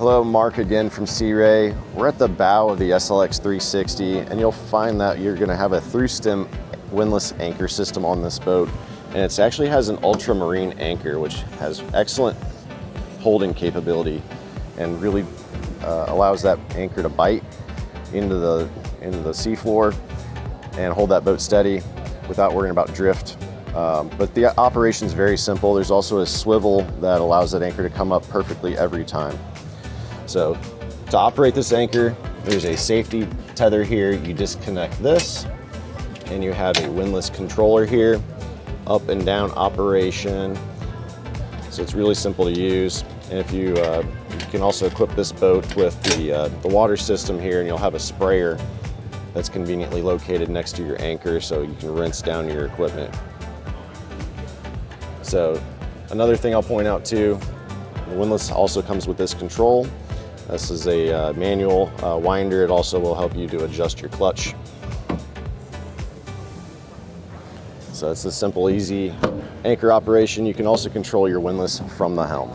Hello, Mark again from Sea Ray. We're at the bow of the SLX 360, and you'll find that you're going to have a through stem windlass anchor system on this boat, and it actually has an ultramarine anchor which has excellent holding capability and really allows that anchor to bite into the seafloor and hold that boat steady without worrying about drift. But the operation is very simple. There's also a swivel that allows that anchor to come up perfectly every time. So to operate this anchor, there's a safety tether here. You disconnect this and you have a windlass controller here, up and down operation. So it's really simple to use. And if you can also equip this boat with the water system here, and you'll have a sprayer that's conveniently located next to your anchor so you can rinse down your equipment. So another thing I'll point out too, the windlass also comes with this control. This is a manual winder. It also will help you to adjust your clutch. So it's a simple, easy anchor operation. You can also control your windlass from the helm.